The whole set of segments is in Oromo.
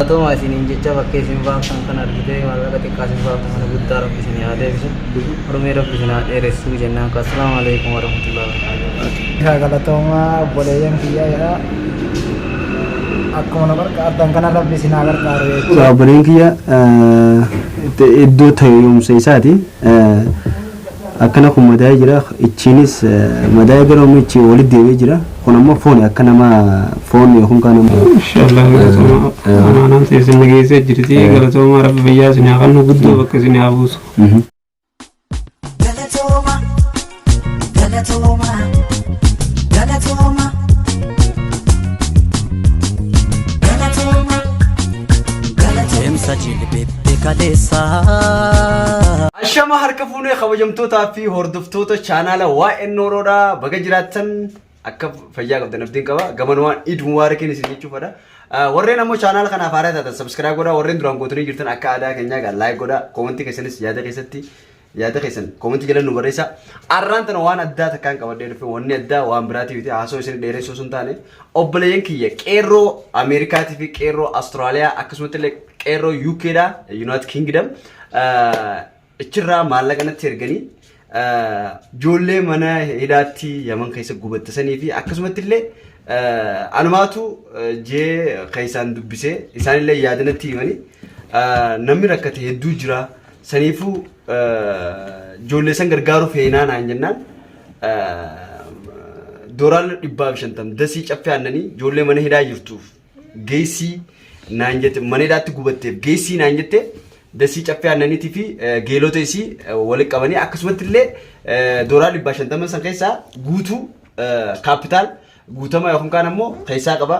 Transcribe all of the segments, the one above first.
galatoo maasiniin jecha bakkee isin baaftan kan argite maallaqa xiqqaa isin baaftan kana guddaa rabbi isin haa deebisu hormee rabbi isin haa dheeressuu jennaan assalaamu alaikum warahmatullahi wabarakatuh. Galatooma boleeyyan kiyyaa jedha akkuma nama argan kana rabbi isin haa gargaaru jechuudha. Boleen kiyya iddoo taa'umsa isaati. Akkana kun madaa jira ichiinis madaa gara umichi walitti deebi'ee jira kun ammoo foon akka nama foon yookaan kan inshallah anaan teessin geessee jirti galatooma rabbi fayyaa isin haa kennu guddoo bakka isin haa buusu. Ashama harka fuunee kabajamtootaa fi hordoftoota chaanaala waa'ee nooroodhaa baga jiraattan akka fayyaa qabdan abdiin qaba gamanumaan Eid Mubarak isin jechuufadha. Warreen ammoo chaanaala kanaaf haaraa taatan subscribe godhaa warreen duraan gootanii jirtan akka aadaa keenyaa gaa like godhaa koomentii keessanis yaada keessan koomentii jala nu barreessaa. Arraan tana waan addaa takkaan qabadhee dhufe wanni addaa waan biraatiif ta'e haasoo isin dheeressuu sun taane obboleeyyan kiyya qeerroo Ameerikaatii fi qeerroo Austraaliyaa akkasumatti illee qeerroo UK dha United Kingdom ichirraa maallaqa natti erganii ijoollee mana hidhaatti Yaman keessa gubattasanii fi akkasumatti illee anumaatu jee keessaan dubbisee isaanillee yaadanatti himanii namni rakkate hedduu jira saniifuu ijoollee san gargaaruuf heenaa naan jennaan doolaara 150 dasii caffee aannanii ijoollee mana hidhaa jirtuuf geessii naan jette mana hidhaatti gubatteef geessii naan jette dasii caffee aannaniitii fi geelota isii walitti qabanii akkasumatti illee doolaara 150 san keessaa guutuu kaapitaal guutama yookaan kaan ammoo keessaa qaba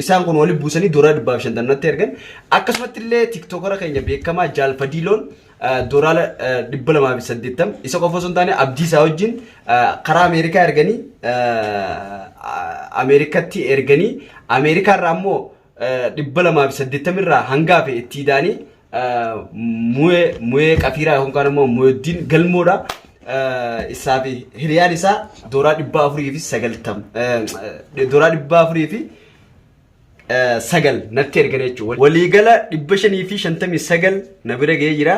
isaan kun walitti buusanii doolaara 150 natti ergan akkasumatti illee tiktokera keenya beekamaa Jaalfadiiloon doolaara 280 isa qofa osoo hin taane abdiisaa wajjin karaa Ameerikaa erganii Ameerikatti erganii Ameerikaa irraa ammoo 280 irraa hanga hafe itti daanii mu'ee qafiiraa yookaan kaan ammoo mu'eeddiin galmoodha. Isaafi hiriyaan isaa doolaara 490 doolaara 409 natti ergan jechuudha. Waliigala 559 na bira ga'ee jira.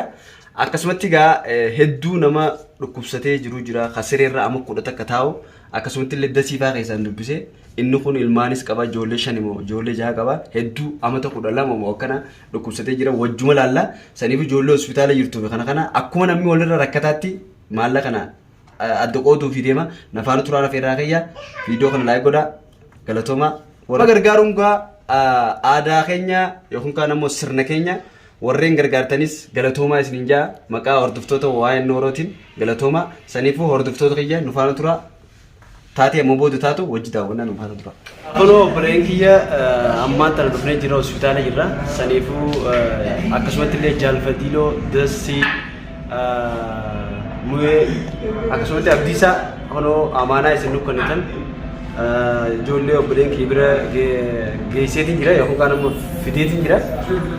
Akkasumatti gaa hedduu nama dhukkubsatee jiru jira. Kasireerra amma 10 akka taa'u akkasumatti illee dasiifaa keessaan dubbisee inni kun ilmaanis qaba ijoollee 5 moo ijoollee 6 qaba hedduu amata 12 moo akkana dhukkubsatee jira wajjuma laalla saniif ijoollee hospitaala jirtuuf kana akkuma namni walirra rakkataatti maallaqa kana adda qooduu fi deema nafaana turaara feeraa kayya viidiyoo kana laayik godhaa galatooma warra gargaaruun gaa aadaa keenya yookaan kaan ammoo sirna keenya warreen gargaartanis galatoomaa isiniin jaa maqaa hordoftoota waa'ee noorootiin galatooma saniifuu hordoftoota kiyya nufaana turaa taatee ammoo booda taatu wajji daawwannaa nufaana turaa. Kunoo obboleen kiyya ammaan tana dhufnee jira hospitaala jirra saniifuu akkasumatti illee Jaalfadiiloo Dasii mu'ee akkasumatti abdiisaa kunoo amaanaa isin nukkanitan ijoollee obboleen kiyya bira geesseetiin jira yookaan kaan ammoo fideetiin jira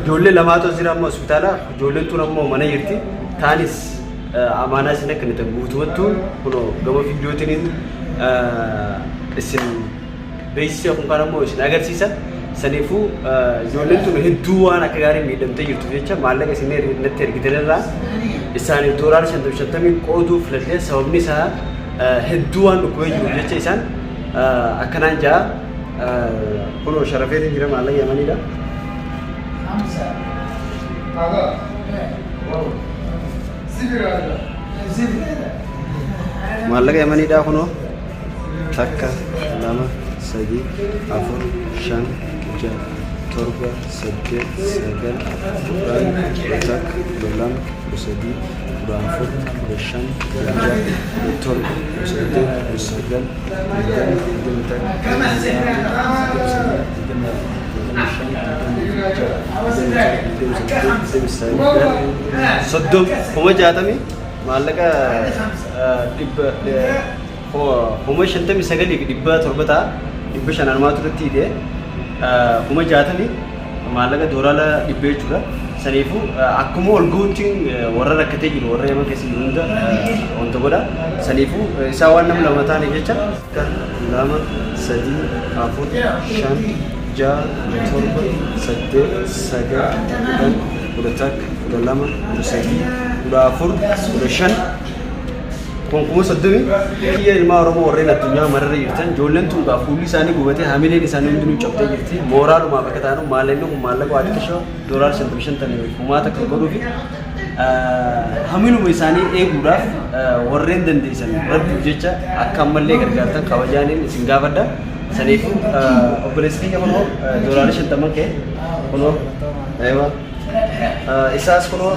ijoollee lamaatu jira ammoo hospitaala ijoolleen tun ammoo mana jirti taanis amaanaa isin akkanitan guutumattuu kunoo gama fiidiyootiin isin beeksisa yookaan kaan ammoo isin agarsiisa saniifuu ijoolleen tun hedduu waan akka gaarii miidhamtee jirtu jecha maallaqa isin natti ergitenirraa isaaniif doolaara 50 qooduu filadhee sababni isaa hedduu waan dhukkubee jiru jecha isaan akkanaan jaa kunoo sharafeetiin jira maallaqa Yamaniidha. Maallaqa Yamaniidha kunoo takka lama sadii afur shan jaha torba saddeet sagal kudhan takka kudhan sadii kudhan afur kudhan shan jaha torba saddeet sagal soddom kuma jaatami maallaqa kuma 59 fi 700 dhibba shanarmaatu irratti hidhee kuma jaatami maallaqa doolaara 100 jechuudha. Saniifuu akkuma ol guutiin warra rakkatee jiru warra Yaman keessa jiru hunda wanta godha. Saniifuu isaa waan nama lama taane jecha lama sadii afur shan ja'a, torba, saddeet, sagal, kudhan, kudha takka, kudha lama, kudha sadii, kudha afur, kudha shan. Kuma soddoni kiyya ilmaa Oromoo warreen addunyaa mararra jirtan ijoolleen tun gaa fuulli isaanii gubatee hamileen isaanii hundinuu cabtee jirti. Mooraalumaa bakka taanu maallaqni kun maallaqa waa xiqqoo $55 kumaata kan godhuu fi hamiluma isaanii eeguudhaaf warreen dandeessan rabbiif jecha akka ammallee gargaartan kabajaaniin isin gaafadha. Saniifuu obboleessi kiyya kunoo $50 kee kunoo isaas kunoo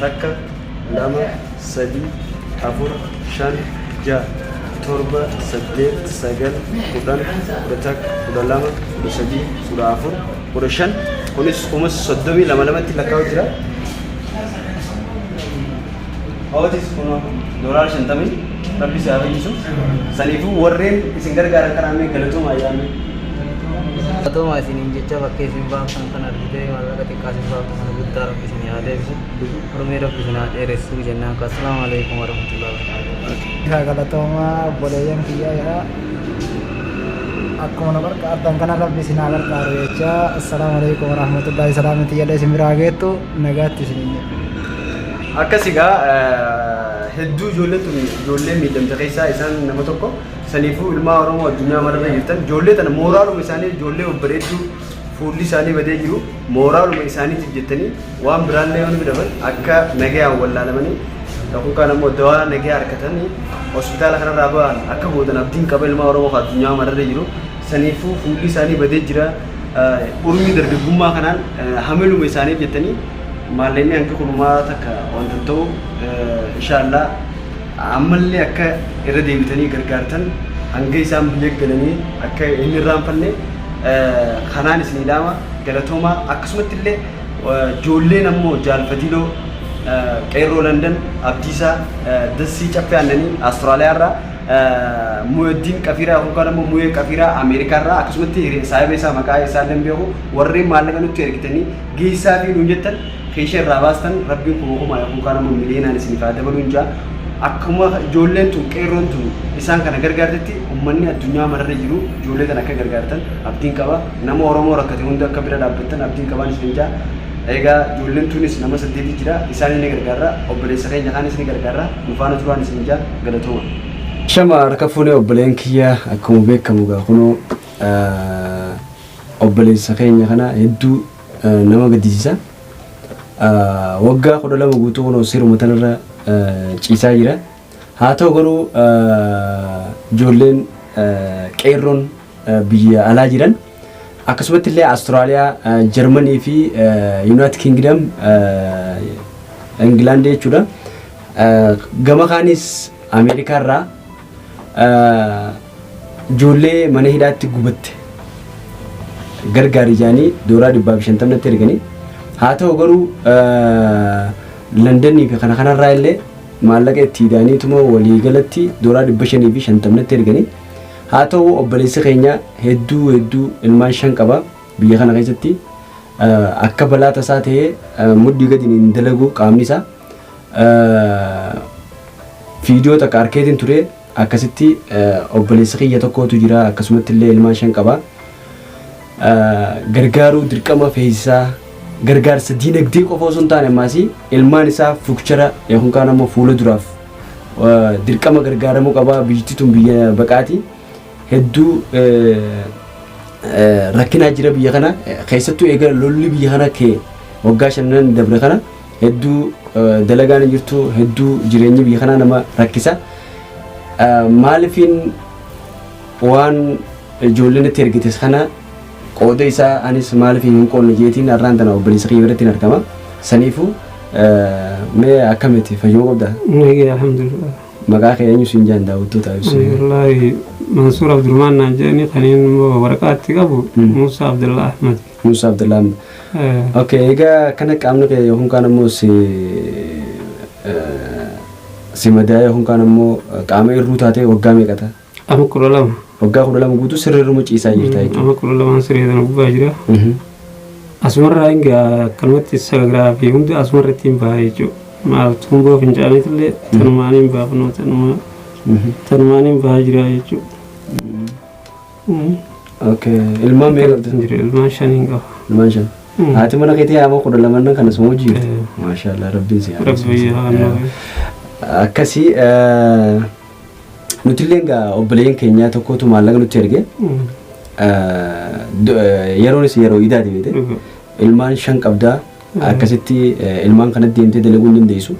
takka lama sadii afur shan ja'a torba saddeet sagal kudhan kudha takka kudha lama kudha sadii kudha afur kudha shan kunis umas 32 lakkaa'u jira. Hawwatis kunoo $50 rabbi isaa fayyisu. Saniifuu warreen isin gargaaran karaa mee galatooma ayyaanni. Atoma isiniin jecha bakka isin baaftan kan argite maallaqa xiqqaa isin baaftan kana guddaa rabbi isin haa deebisu. Oromee rabbi isin haa dheeressu jennaan. Assalaamu alaikum warahmatullahi wabarakatuh. Galatooma obboleeyyan kiyya jedha. Akkuma na barqaaddan kana rabbi isin haa gargaaru jecha. Assalaamu alaikum warahmatullahi salaamati jedha isin biraa geettu nagaatti isiniin jedha. Akkasigaa hedduu ijoollee miidhamte keessaa isaan nama tokko. Saniifuu ilmaa Oromoo addunyaa mararra jirtan ijoollee tana mooraaluma isaanii ijoollee babbareedduu fuulli isaanii badee jiru mooraaluma isaaniitiif jettanii waan biraallee waan midhaman akka nagayaan wallaalamanii yookaan kaan ammoo dawaa nagaya harkatanii hospitaala kanarraa ba'an akka gootan abdiin qaba ilmaa Oromoo addunyaa mararra jiru. Saniifuu fuulli isaanii badee jira urmii dargaggummaa kanaan hamiluma isaaniif jettanii maallaqni hanqa kunumaa takka wanta ta'u inshaallah ammallee akka irra deebitanii gargaartan hanga isaan biyya galanii akka inni irraanfanne kanaan isin ilaama galatooma. Akkasumatti illee ijoolleen ammoo jaalfatiloo qeerroo London abdiisaa dassii caffee aannanii Austraaliyaa irraa Mu'eddin Qafiraa yookaan ammoo Mu'ee Qafiraa Ameerikaa irraa akkasumatti saayiba isaa maqaa isaa illee beeku warreen maallaqa nutti ergitanii geessaa fi nuun jettan keeshaa irraa baastan rabbiin kuma yookaan ammoo miliyoonaan isiniif haa dabaluu hin jaa. Akkuma ijoolleen tun qeerroon tun isaan kana gargaartetti uummanni addunyaa mararra jiru ijoollee kana akka gargaartan abdiin qaba. Nama Oromoo rakkate hunda akka bira dhaabbattan abdiin qabaan isin jaa. Egaa ijoolleen tunis nama 8 jira isaan inni gargaarra obboleessa keenya kaanis ni gargaarra nufaana turaan isin jaa galatooma. Shama harka fuunee obboleen kiyya akkuma beekamu gaa kunoo obboleessa keenya kana hedduu nama gaddisiisa. Waggaa 12 guutuu kunoo siruma tanarra ciisaa jira. Haa ta'u garuu ijoolleen qeerroon biyya alaa jiran akkasumatti illee Austraaliyaa, Jarmanii fi United Kingdom England jechuudha. Gama kaanis Ameerikaa irraa ijoollee mana hidhaatti gubatte gargaarii jaanii $250 erganii. Haa ta'u garuu Londonii fi kana kanarraa illee maallaqa itti hidhaaniituma walii galatti $550 erganii. Haa ta'u obboleessi keenya hedduu ilmaan 5 qaba biyya kana keessatti akka balaa tasaa ta'ee muddii gadi hin dalagu qaamni isaa viidiyoo takka arkeetiin ture akkasitti obboleessi kiyya tokkotu jira akkasumatti illee ilmaan 5 qaba. Gargaaruu dirqama feesisaa gargaarsa diinagdee qofa osoo hin taane ammaasii ilmaan isaa fuuchara yookaan ammoo fuula duraaf dirqama gargaaramuu qaba. Biyyi tun biyya baqaati hedduu rakkinaa jira biyya kana keessattuu egaa lolli biyya kana kee waggaa 5 dabre kana hedduu dalagaan jirtu hedduu jireenyi biyya kana nama rakkisa. Maaliifin waan ijoolleen itti ergites kana qooda isaa anis maaliif hin qoonne jeetiin har'aan tana obboleessa kiyya biratti hin argama. Saniifuu mee akkamitti fayyoo qabda? Alhamdulillah. Maqaa kee eenyu siin jaan daawwattoota ibsu? Wallahi Mansuur Abdurrahman naan jedhanii kanneen waraqaatti qabu Musa Abdullah Ahmad. Musa Abdullah Ahmad. Okay, egaa kana qaamni kee yookaan ammoo si madaa'ee yookaan ammoo qaama irruu taatee waggaa meeqata? Amma 12. Waggaa 12 guutuu sirriirra ciisaa jirta jechuudha. Amma 12 sirriirra gubbaa jira. Asumarraa hingaa akkanumatti sagaraa fi hundi asumarratti hin baha jechuudha. Maal tumboo fincaaniitillee tanumaan hin baafnu tanumaan hin bahaa jira jechuudha. Okay. Ilmaan meeqa qabda? Jiru ilmaan shaniin qaba. Ilmaan shan. Haati mana keetii yaa moo 12 kan asuma hojii jirti? Maashaallah rabbiin si Rabbi yaa akkasii nuti illee egaa obboleeyyan keenyaa tokkotu maallaqa nutti erge yeroonis yeroo idaati beekte ilmaan 5 qabdaa akkasitti ilmaan kanatti deemtee dalaguu hin dandeessu.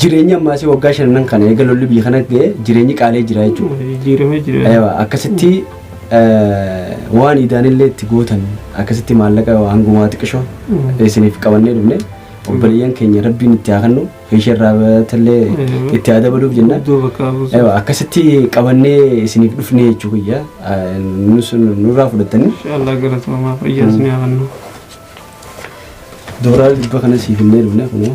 Jireenya ammaasii waggaa 5 kana eega lolli biyya kana ga'e jireenyi qaalee jira jechuudha. Akkasitti waan idaanillee itti gootan akkasitti maallaqa hangumaa xiqqishoo isiniif qabannee dhufne obboleeyyan keenya rabbiin itti haa kennu ishee irraa itti haa dabaluuf jenna. Akkasitti qabannee isiniif dhufne jechuudha. Nurraa fudhattanii. Inshallah galatoomaa fayyaa isin haa kennu. Dooraa dhibba kana siif illee dhufne kunoo.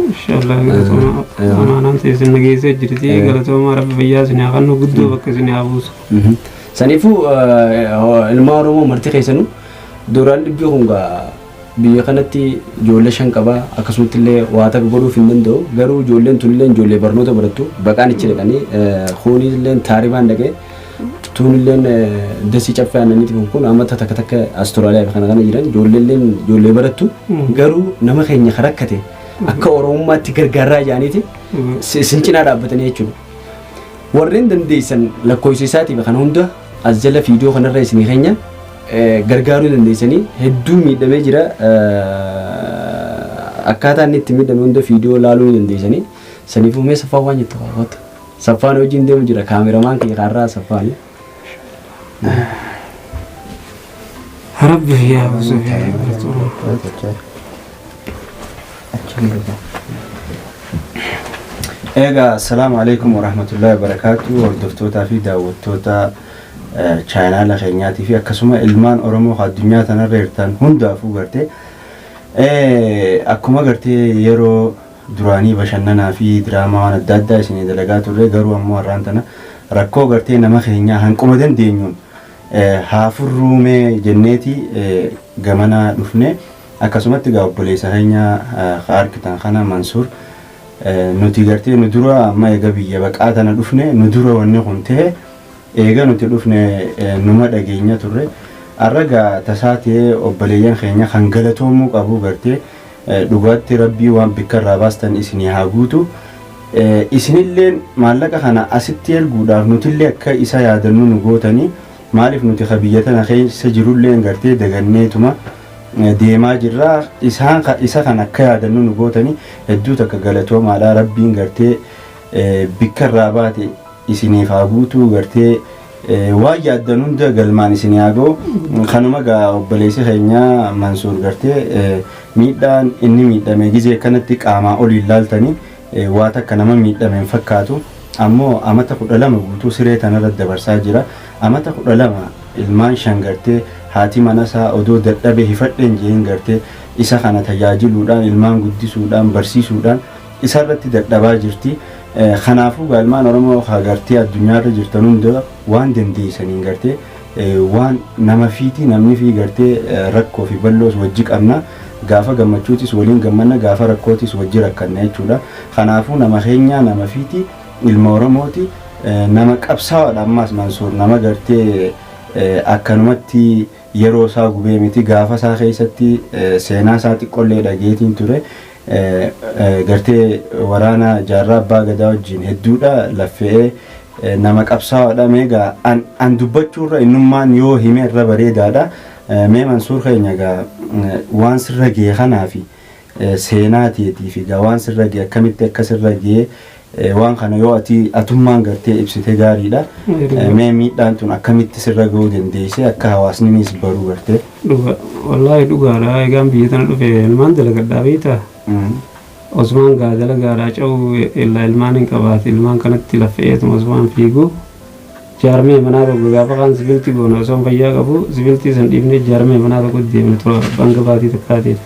Inshallah galatoomaa amaanaan ta'e isin nageessee jirti galatoomaa rabbi fayyaa isin haa kennu guddoo bakka isin haa buusu. Saniifuu ilmaa Oromoo marti keessanuu dooraan dhibbii kun biyya kanatti ijoollee 5 qabaa akkasumatti illee waa takka godhuuf hin danda'u garuu ijoolleen tun illee ijoollee barnoota barattu baqaan ichi dhaqanii kunis illee taaribaan dhaqee tun illee dasii caffee aannaniiti kun amata takka takka Astiraaliyaa kana jiran ijoollee barattu garuu nama keenya rakkate akka Oromummaatti gargaaraa jaaniiti isin cinaa dhaabbatanii jechuudha. Warreen dandeessan lakkoofsisaatiif kan hunda as jala viidiyoo kanarra isinii keenya gargaaruu dandeessanii hedduu miidhamee jira akkaataa inni itti miidhame hunda viidiyoo laaluu dandeessanii saniifuu mee saffaa waan jettu qabaatu saffaan hojiin deemu jira kaameramaan kee kaarraa saffaan Rabbi yaa buusu Egaa assalamu alaikum warahmatullahi wabarakatuh hordoftootaa fi daawwattoota chaanaala keenyaatii fi akkasuma ilmaan Oromoo addunyaa tanarra jirtan hundaafuu gartee akkuma gartee yeroo duraanii bashannanaa fi diraamaa waan adda addaa isin dalagaa turre garuu ammoo har'aan tana rakkoo gartee nama keenyaa hanquma dandeenyuun haafurruumee jenneeti gamana dhufne akkasumatti gaa obboleessa keenya argitan kana Mansuur nuti gartee nu dura amma eega biyya baqaa tana dhufne nu dura wanni kun ta'e eega nuti dhufne numa dhageenya turre arraga tasaatee obboleeyyan keenya kan galatoomuu qabu gartee dhugaatti rabbii waan bikka irraa baastan isinii haa guutu isinilleen maallaqa kana asitti erguudhaaf nutillee akka isa yaadannu nu gootanii maaliif nuti biyya tana keessa jirullee gartee daganneetuma deemaa jirra isa kan akka yaadannu nu gootanii hedduu takka galatoomaadha rabbiin gartee bikka irraa baate isiniif haa guutu gartee waan yaaddan hunda galmaan isinii haa ga'u kanuma gaa obboleessi keenya Mansuur gartee miidhaan inni miidhame gizee kanatti qaamaa ol ilaaltanii waa takka nama miidhameen fakkaatu ammoo amata 12 guutuu siree tanarra dabarsaa jira amata 12 ilmaan 5 gartee haati manasaa odoo dadhabe hifadheen jeen gartee isa kana tajaajiluudhaan ilmaan guddisuudhaan barsiisuudhaan isarratti dadhabaa jirti. Kanaafuu ilmaan Oromoo gartee addunyaarra jirtan hunda waan dandeessaniin gartee waan nama fiiti namni fi gartee rakkoo fi balloos wajji qabna gaafa gammachuutis waliin gammanna gaafa rakkootis wajji rakkanna jechuudha. Kanaafuu nama keenya nama fiiti ilma Oromooti nama qabsaa'aadha ammas Mansuur nama gartee akkanumatti yeroo isaa gubee miti gaafa isaa keessatti seenaa isaa xiqqollee dhageetiin ture gartee waraana jaarraa abbaa gadaa wajjin hedduudha laffee nama qabsaa'aadha meegaa an dubbachuurra innummaan yoo hime irra bareedaadha mee Mansuur keenya gaa waan sirra gee kanaa fi seenaa teetii fi gaa waan sirra gee akkamitti akka sirra gee waan kana yoo atummaan gartee ibsite gaariidha mee miidhaan tun akkamitti sirra ga'uu dandeesse akka hawaasninis baruu gartee wallaahi dhugaadha egaan biyya tana dhufe ilmaan dalagadhaa beektaa Osmaan gaa dalagaadhaa ca'uu ilmaan hin qabaate ilmaan kanatti laffeetuma Osmaan fiiguu jaarmee manaa tokko gaafa kaan sibiltii goona osoo fayyaa qabu sibiltii san dhiibnee jaarmee manaa tokko deemne tura banga baatii takkaateef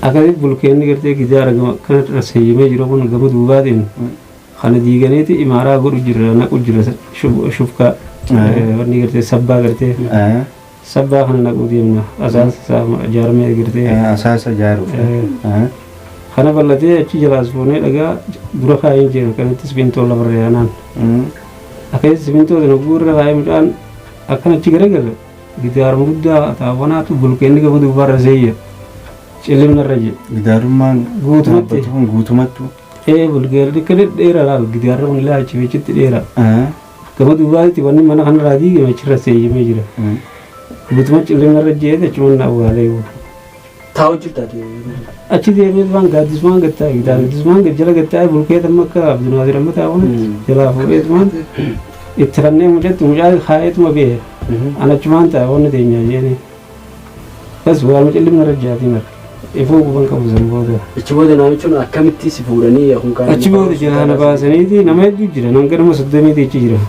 akkasitti bulkeenni gartee gidaara kanarra seeyyamee jiru kun gama duubaatiin kana diiganeeti imaaraa godhu jira naqu jira shufkaa wanni gartee sabbaa gartee sabbaa kana naquu deemna asaasa jaarmee gartee asaasa jaaruuf kana bal'atee achi jalaas fuunee dhagaa dura kaayeen jira kanatti sibiintoo lafarra yaanaan Akkas simintoo sana gurra baay'ee mucaan akkanatti garagala gidaaruma guddaa taawwanaatu bulkeenni gama duubaarra seeyya cillimnarra jedhe. Gidaarummaan Guutumatti. kun guutumattu. Bulkeenni akka dheeraa laal gidaarra kun ilaa achi beechitti dheeraa. Gama duubaatti wanni mana kanarraa diigame achirra seeyyamee jira. Guutuma cillimnarra jedhe achumaan awwaalee Taa'u jirtaati. achi deemee waan gaaddisumaan gattaa gaaddisumaan jala gattaa bulkeeta amma akka abdunaadir amma taa'uun jalaa fuudheetumaan itti rannee mucatti mucaa kaayeetuma bee anachumaan ta'a wanni teenyaa jeeni bas waan cillimna rajjaatii marre ifuu guban qabu san booda Achi booda namichuun akkamitti si fuudhanii yookaan achi booda jalaa na baasaniiti nama hedduu jira nama ganama 30 achi jira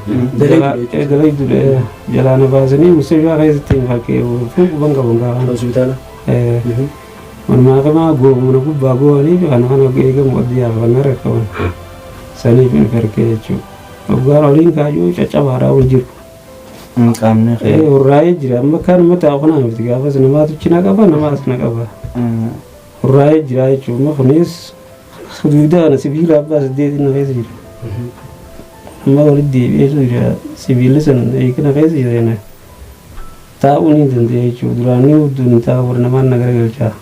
dalaydudha jalaa na baasanii musayyaa keessatti fakkee ifuu guban qabu gaa hospitaala. Walumaa gama mana gubbaa goonii fi kana eegamu addiyaa fi kana rakkaban saniif hin farkee jechuudha. Waggaan waliin kaayuu caccabaadhaa ol jiru. Qaamni Hurraa'ee jira amma kaan mataa kanaa miti gaafas namaatu cina qaba namaas na qaba. Hurraa'ee jira jechuudha amma kunis suduudaan sibiila abbaa 8 na keessa jira. Amma walitti deebi'eetu jira sibiilli sun eegna keessa jira. Taa'uu ni danda'e jechuudha duraanii hedduun taa'uu namaan na garagalchaa.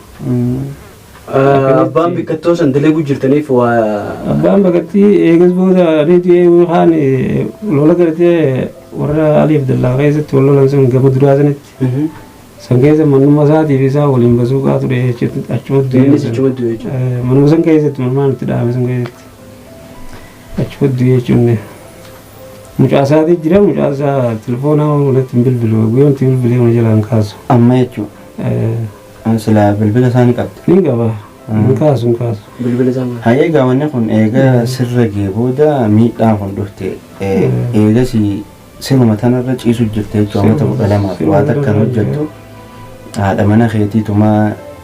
Abbaan bikkattoo san dalaguu jirtaniif waa Abbaan bakatti eegas booda reediyoo yookaan lola gartee warra Aliif Dallaa keessatti wal lolan sun gama duraa sanatti san keessa manuma isaatiif isaa waliin basuu qaatu dhee achumatti innis achumatti jechuudha. manuma san keessatti manumaan itti dhaame san keessatti achumatti jechuun mucaa isaatii jira mucaa isaa telefoonaa walitti hin bilbilu guyyoomti bilbilee mana jalaan kaasu. amma jechuudha. Sila bilbila isaanii qabdi. Ni qaba. Hin kaasu hin kaasu. Bilbila isaa maal? Hayyee gaawwanni kun eega sirra gee booda miidhaan kun dhufte eegas siruma tanarra ciisu jirte jechuudha amma 12 fi waan akkan hojjettu haadha mana keetiituma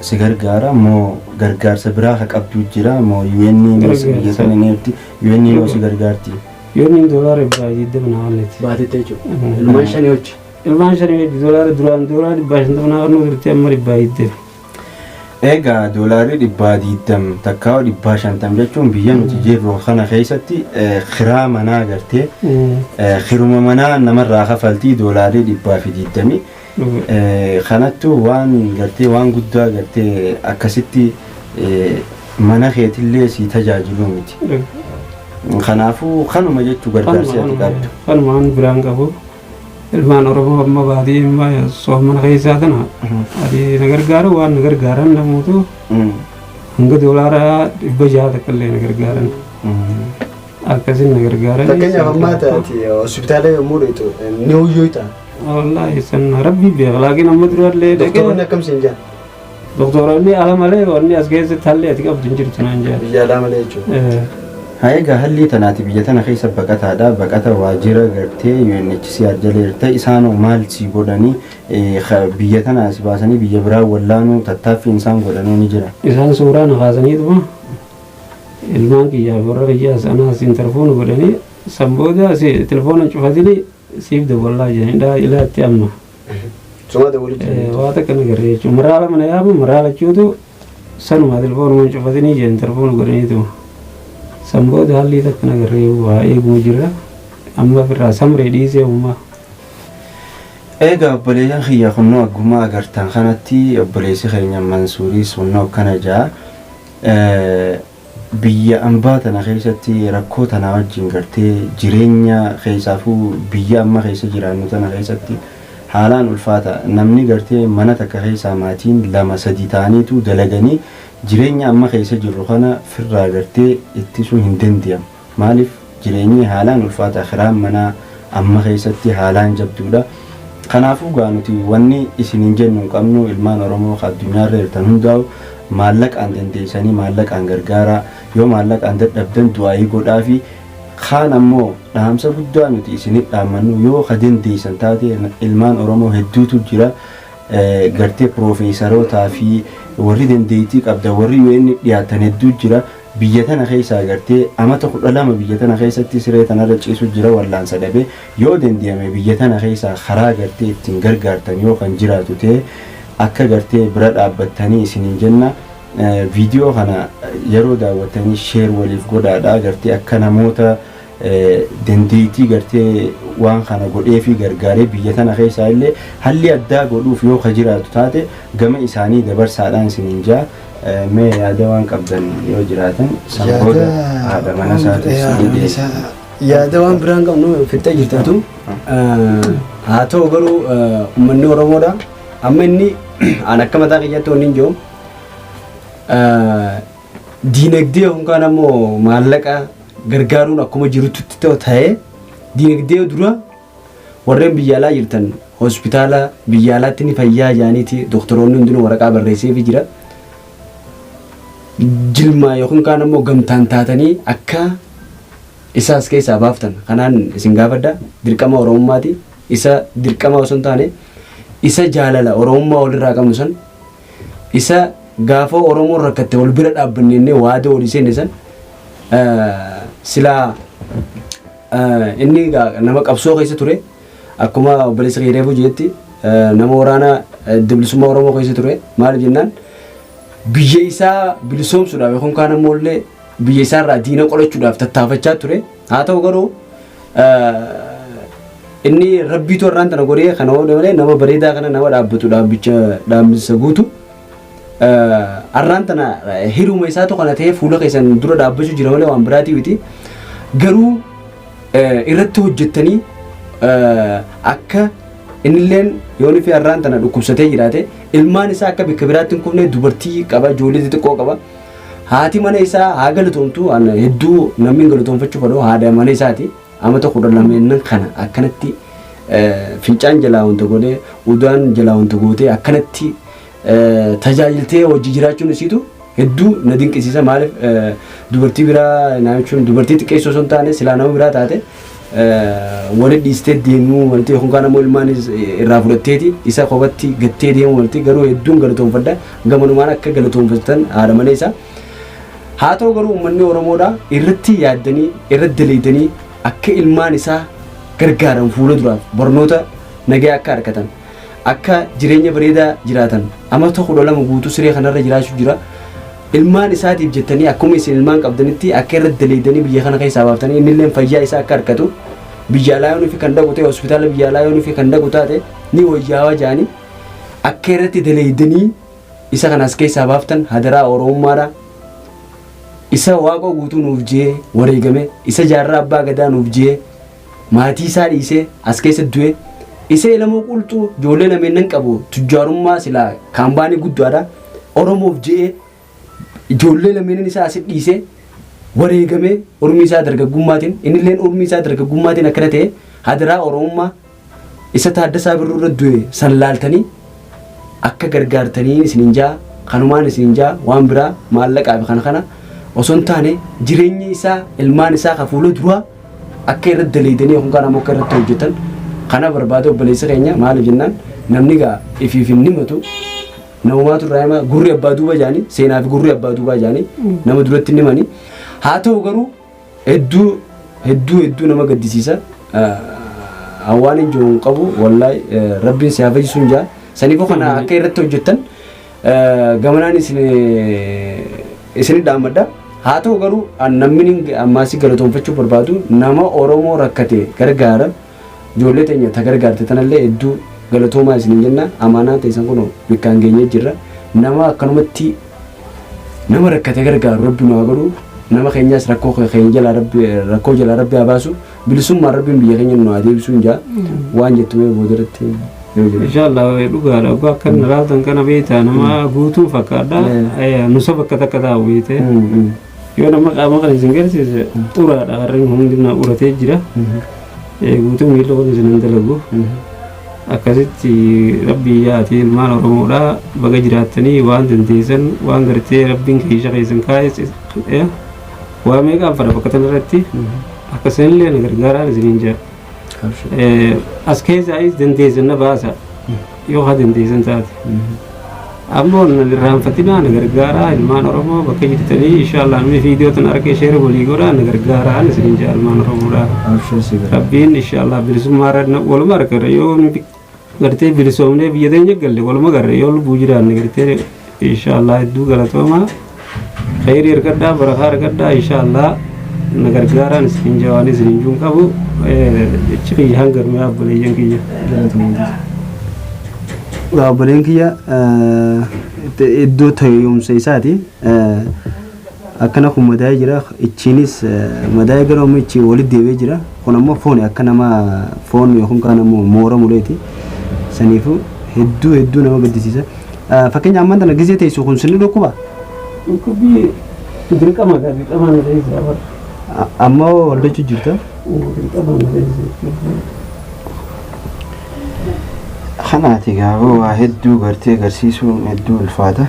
si gargaara moo gargaarsa biraa ka qabdu jira moo yuwenni biyya sana neerti yuwenni yoo si gargaarti. Yoonni doolaara baay'ee dabna haalletti. Baatette jechuudha. Ilmaan shanii hojii. Ilmaan shanii doolaara duraan doolaara 150 naannoo turte amma baay'ee. Egaa doolaarri 120 takkaa 150 jechuun biyya nuti jirru kana keessatti kiraa manaa gartee kiruma manaa namarraa kafaltii doolaarri 120 kanattu waan gartee waan guddaa gartee akkasitti mana keetillee si tajaajilu miti. Kanaafuu kanuma jechuu gargaarsi ati qabdu. Kanumaan biraan qabu. Ilmaan Oromoo amma baadiyyaa soomana keessaa tana ati na gargaaru waan na gargaaran namoota hanga doolaara 600 takkallee na gargaaran akkasiin na gargaaran. Fakkeenyaaf ammaa taati hospitaala yommuu dheetu ni huyyoo ta'a. Wallaahi san rabbi beeka laakiin amma duraallee dhaqee. Doktoroonni akkamsiin jaan? Doktoroonni ala malee wanni as keessatti hallee ati qabdu hin jirtu naan jaan. Biyya alaa malee jechuudha. Egaa halli tanaati biyya tana keessa baqataadha. Baqata waajjira gartee UNHCR jaleerta isaanoo maal si godhanii biyya tana si baasanii biyya biraa wallaanuu tattaaffii isaan godhanuu ni jira. Isaan suuraa na kaasaniituma ilmaan kiyyaaf warra kiyyaas anaas intarfoon godhanii san booda telefoona cufatanii siif dawwallaa jedhanidha ilaatti amma. Suma dawwalitti. Waa takka na garee jechuudha. Maraala mana yaamu maraala jechuutu sanuma telefoonuma cufatanii jedhan intarfoon godhaniituma. Sambooda haalli takka na garee waa eeguu jira amma firraa samree dhiisee uumaa. Egaa obboleeyyan kiyya kunnoo aggummaa agartan kanatti obboleessi keenya Mansuurii sunnoo akkana jaa biyya ambaa tana keessatti rakkoo tana wajjin gartee jireenya keessaafuu biyya amma keessa jiraannu tana keessatti haalaan ulfaata namni gartee mana takka keessaa maatiin 2-3 ta'aniitu dalaganii jireenya amma keessa jirru kana firraa gartee ittisuu hin danda'amu. Maaliif jireenyi haalaan ulfaata kiraan manaa amma keessatti haalaan jabduudha. Kanaafuu gaa nuti wanni isiniin jennu hin qabnu ilmaan Oromoo addunyaarra jirtan hundaa'u maallaqaan dandeessanii maallaqaan gargaaraa yoo maallaqaan dadhabdan du'aayii godhaa fi kaan ammoo dhaamsa guddaa nuti isinit dhaammannu yoo ka dandeessan taate ilmaan Oromoo hedduutu jira. Gartee piroofeesarotaa fi warri dandeettii qabda warri yoo inni dhiyaatan hedduu jira biyya tana keessaa gartee amata 12 biyya tana keessatti siree tanarra ciisu jira wallaansa dhabe yoo dandiyame biyya tana keessaa karaa gartee ittiin gargaartan yoo kan jiraatu ta'e akka gartee bira dhaabbattanii isiniin jenna viidiyoo kana yeroo daawwattanii sheer waliif godhaadhaa gartee akka namoota dandeettii gartee waan kana godhee fi gargaaree biyya tana keessaa illee halli addaa godhuuf yoo ka jiraatu taate gama isaanii dabarsaadhaan isiniin jaa mee yaada waan qabdan yoo jiraatan sanbooda haadha mana isaatiif yaada waan biraan qabnu fixee jirtatu haa ta'u garuu uummanni Oromoodha amma inni an akka mataa kiyyaatti wanni hin jiru diinagdee yookaan ammoo maallaqa gargaaruun akkuma jirutti ta'ee diinagdee dura warreen biyya alaa jirtan hospitaala biyya alaatti ni fayyaa jaaniiti doktoroonni hundinuu waraqaa barreesseefii jira jilmaa yookaan kaan ammoo gamtaan taatanii akka isaas keessaa baaftan kanaan isin gaafadha dirqama Oromummaati isa dirqama osoo hin taane isa jaalala Oromummaa walirraa qabnu san isa gaafa Oromoon rakkatte wal bira dhaabbannee waada walii seenne san silaa inni nama qabsoo keessa ture akkuma obboleessa Qeereefuu jeetti nama waraana bilisummaa Oromoo keessa ture maal jennaan biyya isaa bilisoomsuudhaaf yookaan kaan ammoo illee biyya isaarraa diina qolachuudhaaf tattaafachaa ture haa ta'u garuu inni rabbiitu warraan tana godhee kana malee nama bareedaa kana nama dhaabbatu dhaabbisa guutu arraan tana hiruma isaatu kana ta'ee fuula keessan dura dhaabbachuu jira malee waan biraatii miti garuu irratti hojjettanii akka innilleen yoo nufi arraan tana dhukkubsatee jiraate ilmaan isaa akka bakka biraatti hin kufne dubartii qaba ijoollee xixiqqoo qaba haati mana isaa haa galatoomtu hedduu namni galatoomfachuu fedhu haadha mana isaati amata 12 kana akkanatti fincaan jalaa wanta godhee udaan jalaa wanta gootee akkanatti tajaajiltee hojii jiraachuun isiitu hedduu na dinqisiisa maaliif dubartii biraa naachuun dubartii xiqqeessoo osoo hin taane silaa nama biraa taate wali dhiistee deemuu wanti yookaan ammoo ilmaan irraa fudhatteeti isa kophaatti gattee deemuu wanti garuu hedduun galatoomfadha gamanumaan akka galatoomfatan haadha mana isaa haa ta'u garuu uummanni Oromoodha irratti yaaddanii irratti daleedanii akka ilmaan isaa gargaaran fuula duraaf barnoota nagaa akka argatan akka jireenya bareedaa jiraatan amata 12 guutuu siree kanarra jiraachuu jira ilmaan isaatiif jettanii akkuma isin ilmaan qabdanitti akka irratti daleedanii biyya kana keessaa baaftanii innillee fayyaa isaa akka argatu biyya alaa yoo nufi kan dhaqu ta'e hospitaala biyya alaa yoo nufi kan dhaqu taate ni wayyaawaa jaanii akka irratti daleedanii isa kanas keessaa baaftan hadaraa Oromummaadha isa waaqoo guutuu nuuf jee wareegame isa jaarraa abbaa gadaa nuuf jee maatii isaa dhiisee as keessa du'e isa ilamoo qulxuu ijoollee lameennan qabu tujjaarummaa silaa kaambaanii guddaadha Oromoof jee ijoollee lameennan isaa as dhiisee wareegame ormi isaa dargaggummaatiin innilleen ormi isaa dargaggummaatiin akkana ta'e hadaraa Oromummaa isa Taaddasaa Birruu irra du'e san laaltanii akka gargaartanii isinin jaa kanumaan isinin jaa waan biraa maallaqaa fi kana osoo hin taane jireenya isaa ilmaan isaa ka fuula duraa akka irratti daleedanii yookaan ammoo akka irratti hojjetan kana barbaade obboleessa keenya maal jennaan namni gaa ifiif hin himatu namumaatu irraa hima gurri abbaa duuba jaanii seenaa fi gurri abbaa duuba jaanii nama duratti hin himani haa ta'u garuu hedduu nama gaddisiisa hawaan hin jiru hin qabu wallaahi rabbiin si hafayisuun jaa saniifoo kana akka irratti hojjetan gamanaan isin dhaamadha haa ta'u garuu namni ammaasii galatoomfachuu barbaadu nama Oromoo rakkate gargaara ijoollee teenya ta gargaarte tanallee hedduu galatoomaa isin jenna amaanaa ta'an kun bikkaan geenyee jirra nama akkanumatti nama rakkate gargaaru rabbi nu haa godhu nama keenyaas rakkoo keenya jalaa rabbi haa baasu bilisummaa rabbiin biyya keenya nu haa deebisuun jaa waan jettu mee boodarratti inshallah dhugaadha dhugaa akka naraatan kana beektaa nama guutuu fakkaadha nusa bakka takka taa'u beekte yoo nama qaama kana isin garsiise xuraadha harreen hundinaa uratee jira guutuu miila kun isin hin dalagu akkasitti rabbii yaati ilmaan Oromoodha baga jiraattanii waan dandeessan waan gartee rabbiin keessa keessan kaa'e waa meeqaan fara bakka tanarratti akkasanillee na gargaaraan isiniin jira as keessaayis dandeessan na baasa yoo haa dandeessan taate ammoo irraanfatinaa na gargaaraa ilmaan Oromoo bakka jirtanii inshaallah namni viidiyoo tan argee sheera walii godhaa na gargaaraan isiniin jira ilmaan Oromoodha rabbiin inshaallah bilisummaa waluma argara yoo gartee bilisoomnee biyya teenya galle waluma garre yoo lubbuu jiraanne gartee inshaallah hedduu galatoomaa khayrii argadhaa barakaa argadhaa inshaallah na gargaaraan isin jawaan isin juun qabu jechi kiyya hanga mee abboleeyyan kiyya. Obboleen kiyya iddoo taa'umsa isaati. Akkana kun madaa'ee jira. Ichiinis madaa'ee gara ammoo ichi walitti deebi'ee jira. Kun ammoo fooni akka nama foon yookaan kaan ammoo moora muleeti. Saniifuu hedduu nama gaddisiisa. Fakkeenya ammaan tana gisee teessu kun sinni dhukkuba. Dhukkubii dirqama dirqamaan ta'ee bara. Amma waldachuu jirta. Dirqamaan ta'ee. Kanaati gaafoo waa hedduu gartee agarsiisuun hedduu ulfaata.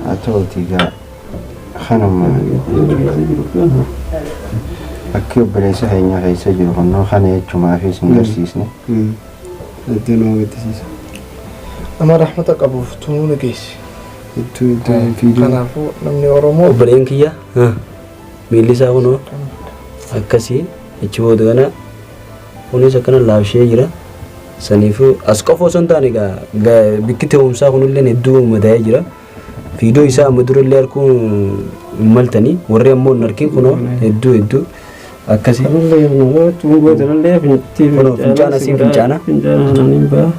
Haa ta'uuti gaa kanuma akka obboleessa keenya keessa jiru kunnoo kana jechumaa fi isin garsiisne. Hedduu nama gaddisiisa. Nama rahmata qabuuf tumuu na geessi. Hedduu Kanaafuu namni Oromoo obboleen kiyya miilli isaa kunoo akkasii ichi booda kana kunis akkana laafshee jira. Saniifuu as qofa osoo hin taane egaa bikki ta'umsaa kunillee hedduu madaa'ee jira. Fiidoo isaa amma durallee arguun hin maltanii warri ammoo hin argin kunoo hedduu akkasii. Fincaana siin fincaana. Fincaana kananiin ba'a.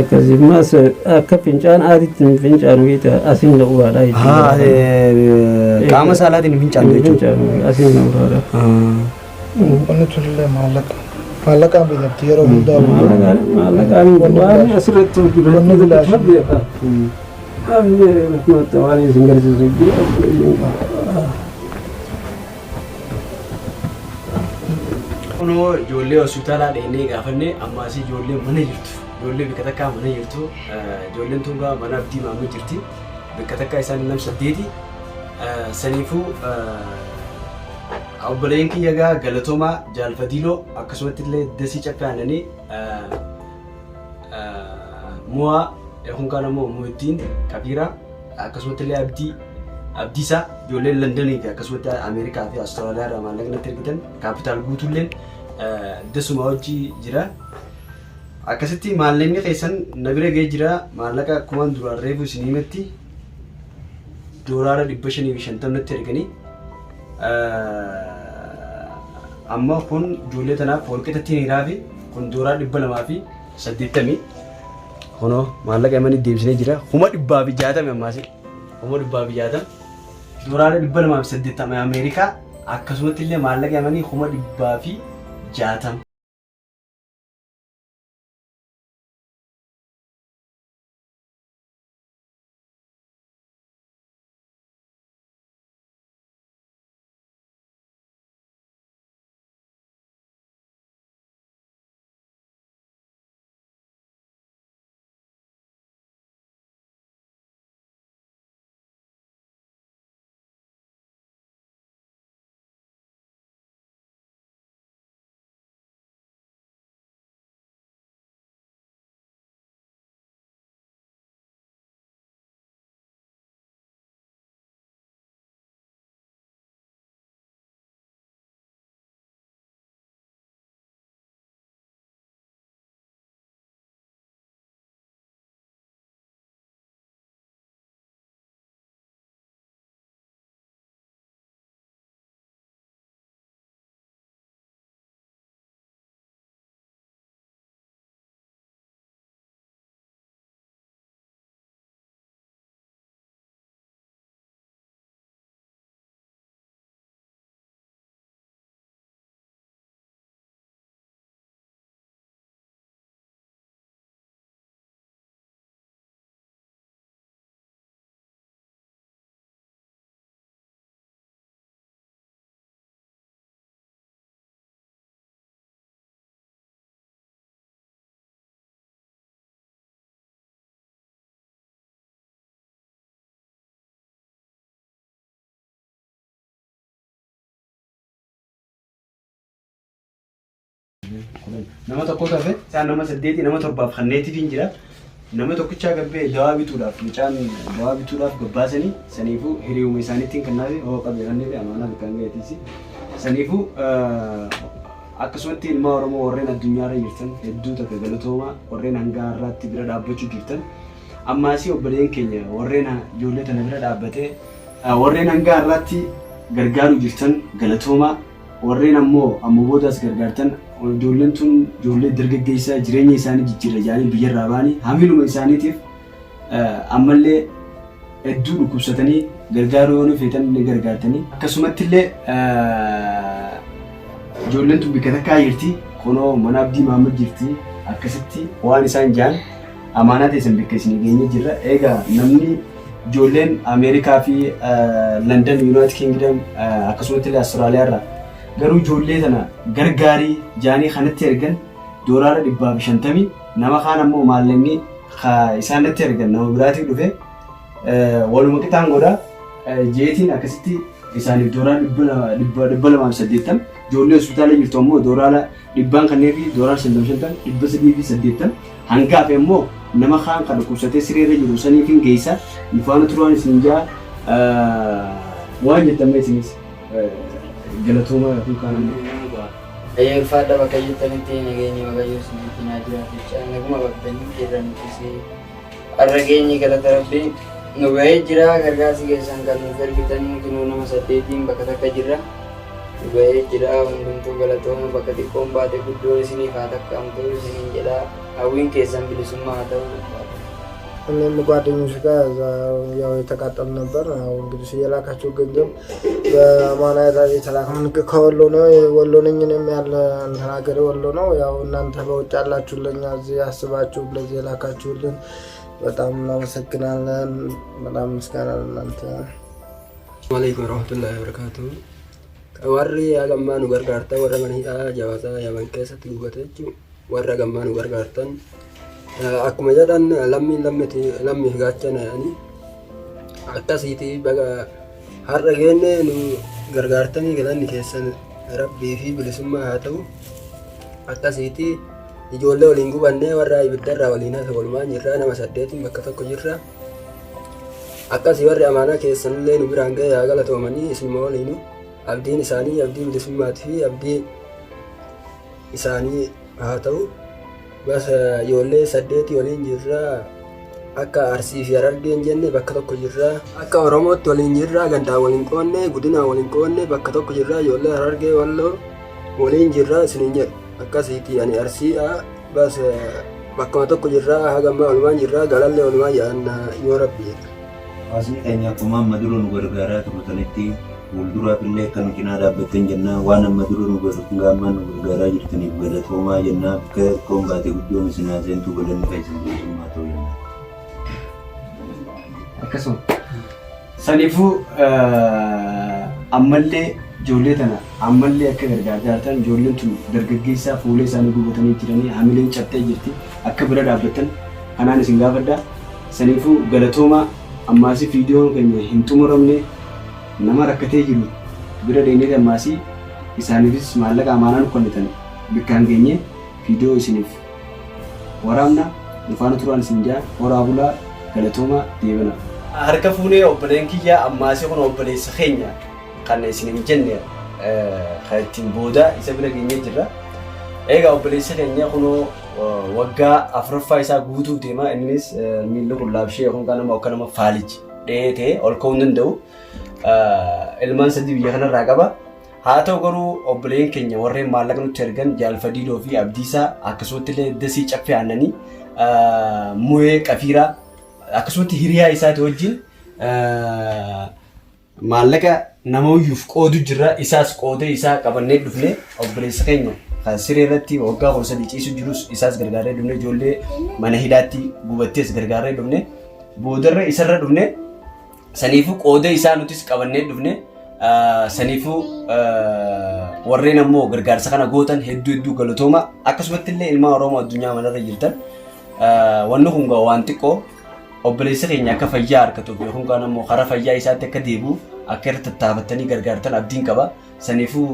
Akkasii maas akka fincaana aadiitti fincaanu beektaa asiin na uraadha jechuudha. Qaama saalaatiin fincaanu jechuudha. Asiin na uraadha. wanni tullee maallaqaan biyyattii yeroo hundaa Maallaqaan waan asirratti wanni bilaashu waan isin garsiisu jira. Kunoo ijoollee hospitaalaa dheenee gaafannee ammaas ijoollee mana jirtu. Ijoollee bikka takkaa mana jirtu. Ijoolleen tun gaa mana abdii maamuu jirti. Bikka takkaa isaan nam 8. Saniifuu obboleen kiyya gaa Galatoomaa Jaalfadiiloo akkasumatti illee Dasii Caffaananii Mu'aa hunkaan ammoo Mu'ittiin Kabiraa akkasumatti illee Abdiisaa ijoolleen Londonii fi akkasumatti Ameerikaa fi Awustiraaliyaa irraa maallaqnatti ergitan kaapitaal guutuulleen Dasuma hojii jira. Akkasitti maallaqni keessan na bira ga'ee jira. Maallaqa akkuma duraan reefu isin himetti $550 natti erganii amma kun ijoollee tanaaf walqixatti hiraa fi kun $280 kunoo maallaqa himanii deebisnee jira. 160 ammaas 160 $280 Ameerikaa akkasumatti illee maallaqa himanii 160. Nama tokko tafe isaan nama 8 nama 7 kanneetiif jira. Nama tokkichaa gabbee dawaa bituudhaaf mucaan dawaa bituudhaaf gabbaasanii saniifuu hiriyooma isaaniitiin kannaafi hoo qabeeranii fi amaanaa bakkaan gaheetiisi. Saniifuu akkasumatti ilmaa Oromoo warreen addunyaarra jirtan hedduu takka Galatoomaa warreen hanga har'aatti bira dhaabbachuu jirtan. Ammaasii obboleen keenya warreen ijoollee tana bira dhaabbatee warreen hanga har'aatti gargaaruu jirtan galatoomaa. Warreen ammoo boodaas gargaartan ijoolleen tun ijoollee dargaggeessaa jireenya isaanii jijjiirra jedhanii biyyarraa ba'anii hamiluma isaaniitiif ammallee hedduu dhukkubsatanii gargaaruu yoo feetan ni gargaartanii. Akkasumatti illee ijoolleen tun bikka takkaa jirti. Kunoo mana Abdii Maamad jirti. Akkasitti waan isaan jaan amaanaa teessan bikka isin geenye jirra. Egaa namni ijoolleen Ameerikaa fi London, United Kingdom akkasumatti illee Austraaliyaa irraa garuu ijoollee tana gargaarii jaanii kanatti ergan doolaara 150 nama kaan ammoo maallaqni isaanitti ergan nama biraatiif dhufe waluma qixaan godha jeetiin akkasitti isaaniif doolaara 280 ijoollee hospitaala jirtu ammoo doolaara 100 kannee fi doolaara 55 380 hangaaf ammoo nama kaan kan dhukkubsatee sireerra jiru saniif hin geessa ifaana turaan isin jaa waan jettamee isinis galatoomaa yookiin kaanamuu. Ayyaanfadha bakka jirtanitti nageenya waaqayyoo isinitti naa jiraaticha naguma baktanii jiranitti har'a geenye galata rabbii nu ga'ee jira gargaarsi keessan kan nuuf ergitan kunuu nama 8 bakka takka jirra nu ga'ee jira hundumtuu galatooma bakka xiqqoon baate guddoon isiniif haa takkaamtu isiniin jedha hawwiin keessan bilisummaa haa ta'u. እኔም ጓደኞች ጋር ያው የተቃጠሉ ነበር። አሁን እንግዲህ የላካቸው ገንዘብ በማናታ የተላከውን ከወሎ ነው። ወሎ ነኝ እኔም ያለ ሀገሬ ወሎ ነው። ያው እናንተ በውጭ ያላችሁልኝ እዚህ ያስባችሁ ለዚህ የላካችሁልን በጣም እናመሰግናለን። በጣም ምስጋና ለእናንተ። ወአለይኩም ወራህመቱላሂ ወበረካቱ። ወሪ አገማኑ ገርጋርታ ወረ መንሂዳ ጃዋዛ ያመንከሰት ጉበተች ወረ አገማኑ ገርጋርተን akkuma jedhan lammi gaachanani akkasiiti baga har'a geenne nu gargaartanii galanni keessan rabbii fi bilisummaa haa ta'u akkasiiti ijoollee waliin gubannee warra ibiddarraa waliin haasa walumaan jirra nama 8 bakka tokko jirra akkasii warri amaanaa keessanillee nu biraan ga'e haa galatoomanii isinuma waliinu abdiin isaanii abdii bilisummaatii fi abdii isaanii haa ta'u. Bas ijoollee 8 waliin jirra akka Arsii fi Harargeen jenne bakka tokko jirra akka Oromootti waliin jirra gandaa waliin qoonne gudinaa waliin qoonne bakka tokko jirra ijoollee Harargee Walloo waliin jirra isiniin jedhu akkasiiti ani Arsiidha bas bakkuma tokko jirra hagammaa walumaan jirra galallee walumaan yaa'anna yoo rabbi jedha. Asii keenya akkuma amma dura nu gargaaraa turtanitti fuulduraaf illee kan cinaa dhaabbateen jennaa waan amma dura nu gargaaraa nu gargaaraa jirtaniif galatoomaa jennaa bakka tokkoon baate guddoon isin haaseentu galanni keessan bilisummaa ta'uu jennaa. Akkasuma saniifuu ammallee ijoollee tana ammallee akka gargaartan ijoolleen tun dargaggeessaa fuulee isaanii gubatanii jiranii hamileen cabtee jirti akka bira dhaabbattan kanaan isin gaafadha. Saniifuu galatoomaa ammaasi viidiyoon keenya hin xumuramne nama rakkatee jiru bira deemnee ammaasii isaaniifis maallaqa amaanaan kennitan bikkaan geenye viidiyoo isiniif waraabna dhufaana turaan isin jaa horaa bulaa galatoomaa deebina. Harka fuunee obboleen kiyyaa ammaasii kun obboleessa keenya kan isin hin jenne kan ittiin booda isa bira geenye jirra. Egaa obboleessa keenya kunoo waggaa 4ffaa isaa guutuuf deema innis miilli qullaabshee yookaan kan nama faaliji dheetee ol ka'uu hin danda'u. Ilmaan 3 biyya kanarraa qaba. Haa ta'u garuu obboleen keenya warreen maallaqa nutti ergan Jaalfadiidoo fi Abdiisaa akkasumatti illee Dasii Caffee Aannanii Mu'ee Qafiiraa akkasumatti hiriyaa isaati wajjin maallaqa namooyyuuf qoodu jirra. Isaas qoodee isaa qabannee dhufne obboleessa keenya kan siree irratti waggaa 3 ciisu jirus isaas gargaaree dhufne ijoollee mana hidhaatti gubattees gargaaree dhufne boodarra isarra dhufne saniifuu qooda isaa nutis qabannee dhufne saniifuu warreen ammoo gargaarsa kana gootan hedduu galatooma akkasumatti illee ilmaan Oromoo addunyaa manarra jirtan wanni kun waan xiqqoo obboleessa keenya akka fayyaa argatuuf yookaan kan ammoo karaa fayyaa isaatti akka deebi'u akka irra tattaafatanii gargaartan abdiin qaba. Saniifuu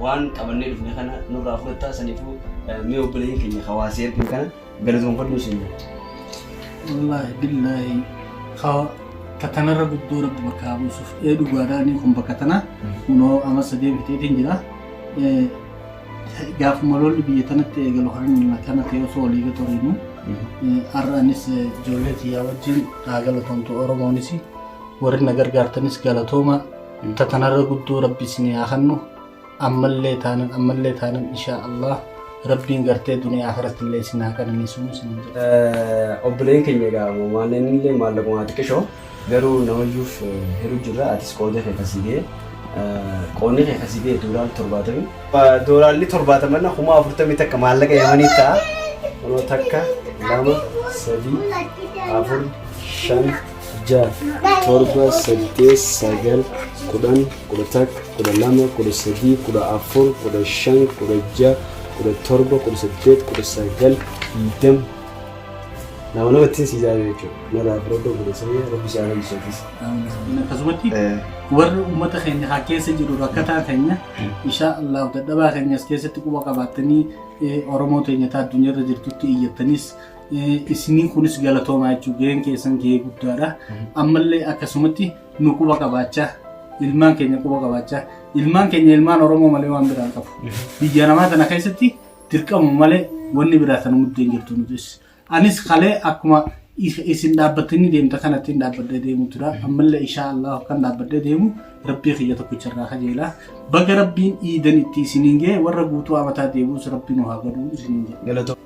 waan qabannee dhufne kana nurraa fudhattaa saniifuu mee obboleen keenya hawaasee ergin kana galatoonfadhu isin. Wallahi billahi katanarra guddoo rabbi bakka buusuuf dhugaadhaan kun bakka tana kunoo ama sadee biteetiin jira. Gaafuma lolli biyya tanatti eegalu haran kana ta'e osoo walii gatoriinu har'aanis ijoollee xiyyaa wajjin haa galatoomtu Oromoonis warri na gargaartanis galatooma tatanarra guddoo rabbi isin haa kennu ammallee taanan insha Allah rabbiin gartee duniyaa akhiratti illee isin haa kennisu isin obboleen keenya egaa maaleen illee maallaquma xiqqishoo garuu namayyuuf hedduu jirra atis qooda kee kasibee qoonni kee kasibee doolaalli 70 na kuma 40 takka maallaqa yamanii ta'a kunoo takka 2 3 4 5 6 7 8 9 10 11 12 13 14 15 16 17 18 19 nama namatti si jaare jechuudha. Nara firoota godhasanii rabbi isaanii ibsatis. Akkasumatti warri uummata keenya haa keessa jiru rakkataa keenya insha Allah dadhabaa keenya as keessatti quba qabaatanii Oromoo teenya taa addunyaarra jirtutti iyyattanis isiniin kunis galatoomaa jechuudha. Gaheen keessan gahee guddaadha. Ammallee akkasumatti nu quba qabaachaa ilmaan keenya quba qabaachaa ilmaan Oromoo malee waan biraa qabu. Biyya namaa tana keessatti dirqamu malee wanni biraa tan muddeen jirtu nutis. Anis kalee akkuma isin dhaabbatanii deemta kanatti dhaabbadee deemu tura ammallee insha Allah kan dhaabbadee deemu rabbii kiyya tokkicharraa kajeela baga rabbiin iidan itti isiniin ga'e warra guutuu amataa deebuus rabbiin haa godhu isiniin jedhe.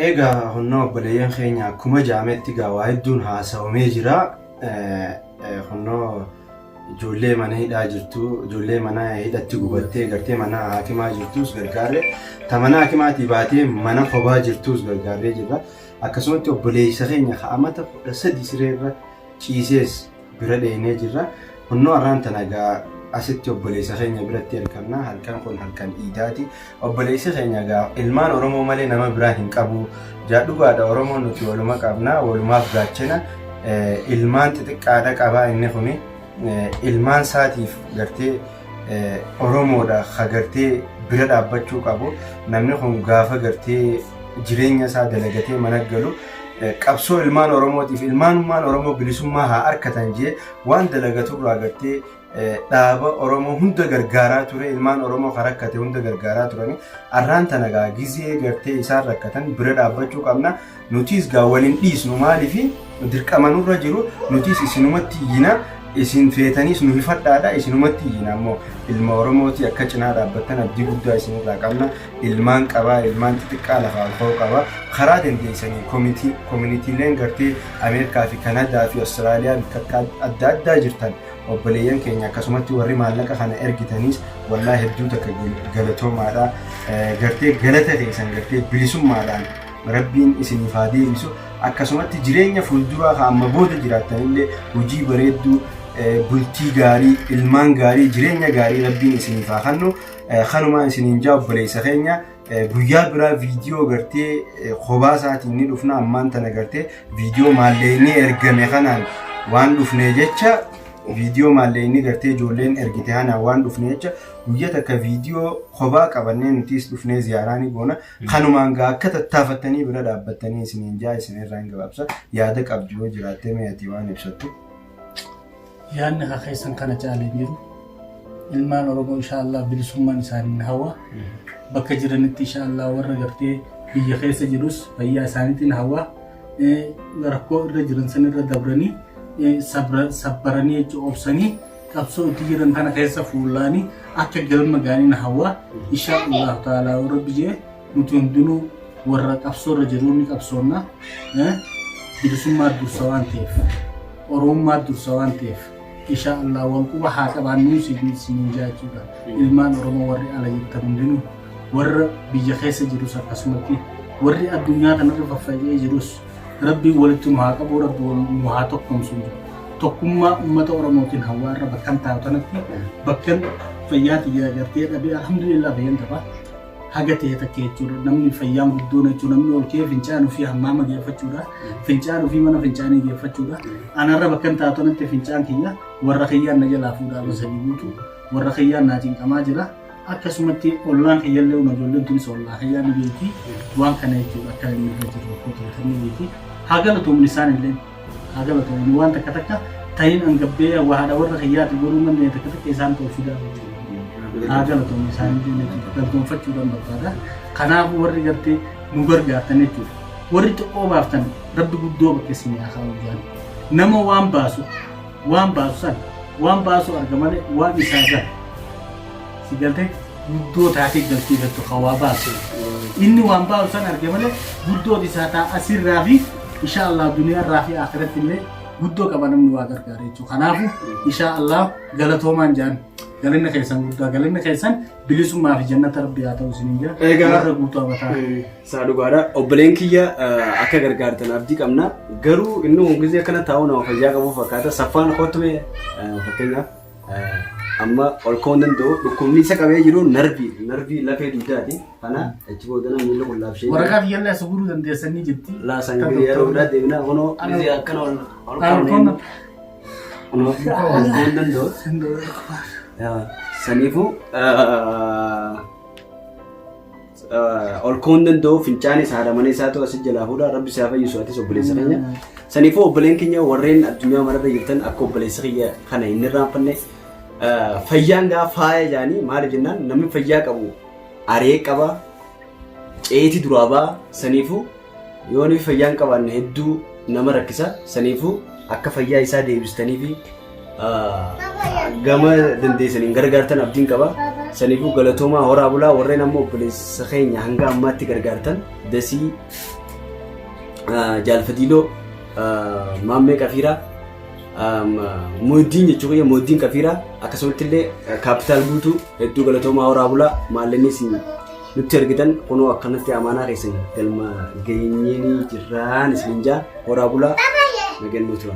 Egaa honnoo obboleeyyan keenya akkuma jaametti gaa waa hedduun haasawamee jira. Honnoo ijoollee mana hidhaa jirtu ijoollee mana hidhatti gubattee gartee mana haakimaa jirtus gargaarre ta mana haakimaatii baatee mana kophaa jirtus gargaarree jirra. Akkasumatti obboleessa keenya ka'amata 13 sireerra ciisees bira dheenee jirra. Honnoo har'aan tana gaa asitti obboleessa keenya biratti argamna. Halkan kun halkan iidaati. Obboleessa keenya gaa ilmaan Oromoo malee nama biraa hin qabu. Jaadhugaadha Oromoon nuti waluma qabna walumaaf gaachana ilmaan xixiqqaadha qabaa inni kuni ilmaan saatiif gartee Oromoodha gartee bira dhaabbachuu qabu. Namni kun gaafa gartee jireenya isaa dalagatee mana galu qabsoo ilmaan Oromootiif ilmaanummaan Oromoo bilisummaa haa argatan jee waan dalagatu irraa gartee dhaaba Oromoo hunda gargaaraa ture ilmaan Oromoo kan rakkate hunda gargaaraa turani har'aan tana gaa gizee gartee isaan rakkatan bira dhaabbachuu qabna nutis gaa waliin dhiisnu maaliif dirqama nurra jiru nutis isinumatti yina isin feetanis nu hifadhaadha isinumatti yina ammoo ilma Oromooti akka cinaa dhaabbattan abdii guddaa isinirraa qabna ilmaan qabaa ilmaan xixiqqaa lafaa ka'uu qaba karaa dandeessanii koominiitiileen gartee Ameerikaa fi Kanaadaa fi Awustiraaliyaa bakka adda addaa jirtan obboleeyyan keenya akkasumatti warri maallaqa kana ergitanis wallaahi hedduu takka galatoomaadha gartee galata keessan gartee bilisummaadhaan rabbiin isiniif haa deebisu akkasumatti jireenya fuulduraa amma booda jiraattanillee hojii bareedduu bultii gaarii ilmaan gaarii jireenya gaarii rabbiin isiniif haa kennu kanumaan isiniin jaa obboleessa keenya guyyaa biraa viidiyoo gartee kophaa isaatiin ni dhufna ammaan tana gartee viidiyoo maalleeyni ergame kanaan waan dhufnee jecha viidiyoo maalleeyni gartee ijoolleen ergite kanaan waan dhufnee jecha guyyaa takka viidiyoo kophaa qabannee nutis dhufnee ziyaaraa ni goona kanumaan gaa akka tattaafattanii bira dhaabbattanii isiniin jaa isinirraa hin gabaabsa yaada qabdu yoo jiraattee meetii waan ibsattu. Yaanni haa keessan kana caalee jiru ilmaan Oromoo inshallah bilisummaan isaanii hawa bakka jiranitti inshallah warra gartee biyya keessa jirus fayyaa isaaniitiin hawa rakkoo irra jiran sanirra dabranii sabbaranii jechuun obsanii qabsoo itti jiran kana keessa fuulaanii akka galma gaaniin hawa inshallah ta'ala warra biyya nuti hundinuu warra qabsoorra jiru ni qabsoonna bilisummaa dursa waan ta'eef Oromummaa dursa waan ta'eef inshallah walquba haa qabaannu isin jaachuudha ilmaan Oromoo warri ala jirtan hundinuu warra biyya keessa jirus akkasumatti warri addunyaa kanarra faffaca'ee jirus rabbi walitti nu haa qabu rabbi nu haa tokkomsu tokkummaa uummata Oromootiin hawaarra bakkan taa'utanatti bakkan fayyaati gartee dhabee alhamdulillah fayyan qaba haga ta'e takka jechuudha namni fayyaan guddoon jechuudha namni ol kee fincaanuu fi hammaama geeffachuudha fincaanuu fi mana fincaanii geeffachuudha anarra bakkan taa'utanatti fincaan kiyya warra kiyyaan na jalaa fuudhaa basanii guutu warra kiyyaan naa cinqamaa jira akkasumatti ollaan kiyyallee ijoolleen tunis ollaa kiyyaan ni beeki waan kana jechuudha akka inni irra jiru kutuutan ni beeki hagalatoomni isaanillee hagalatoomni waan takka takka ta'iin angabbee wahaadha warra kiyyaati godhuu manneen takka takka isaan ta'uu fidaa hagalatoomni isaanillee galtoonfachuudhaan barbaada kanaafuu warri gartee nu gargaartan jechuudha warri xiqqoo baaftan rabbi guddoo bakka isin haa kaa'u nama waan baasu waan baasu san waan baasu arga malee waan isaa san si galtee guddoo taatee galtii jirtu hawaa baasu inni waan baasu san arga malee guddoo isaa taa asirraa fi inshaallah duniyaarraa fi akhiratti illee guddoo qaba namni waa gargaara jechuudha. Kanaafuu inshaallah galatoomaan jaan galanna keessan guddaa galanna keessan bilisummaa fi jannata rabbii haa ta'u isiniin jira. Warra guutuu abataa. Saa dhugaadha. Obboleen kiyya akka gargaartan abdii qabna. Garuu inni hongizee akkana taa'u nama fayyaa qabu fakkaata. Saffaan kottume fakkeenyaaf amma ol ka'uu danda'u dhukkubni isa qabee jiru narbii lafee dugdaati. Kana achi boodana miila qullaabshee. Waraqaa fiyyallee as guruu dandeessanii jirti. Laasan gadi yeroo biraa deemna kunoo gizee akkana ol ka'uu danda'u. Saniifuu ol ka'uu danda'u fincaanis haadha mana isaatu asii jalaa fuudha rabbi isaa fayyisu atis obboleessa keenya. Saniifuu obboleen keenya warreen addunyaa mararra jirtan akka obboleessa kiyya kana hin irraanfanne fayyaan gaa faaya jaanii maali jennaan namni fayyaa qabu aree qaba ceeti duraa ba'a saniifuu yoo ni fayyaan qabaanne hedduu nama rakkisa saniifuu akka fayyaa isaa deebistanii fi gama dandeessaniin gargaartan abdiin qaba saniifuu galatoomaa horaa bulaa warreen ammoo obboleessa keenya hanga ammaatti gargaartan dasii jaalfadiiloo maammee qafiiraa mooddiin jechuudha mooddiin qafiiraa akkasumatti illee kaapitaal guutuu hedduu galatoomaa horaa bulaa maallennis nutti argitan kunoo akkanatti amaanaa keessan galma geenyeenii jirraan isin jaa horaa bulaa nagannuutu.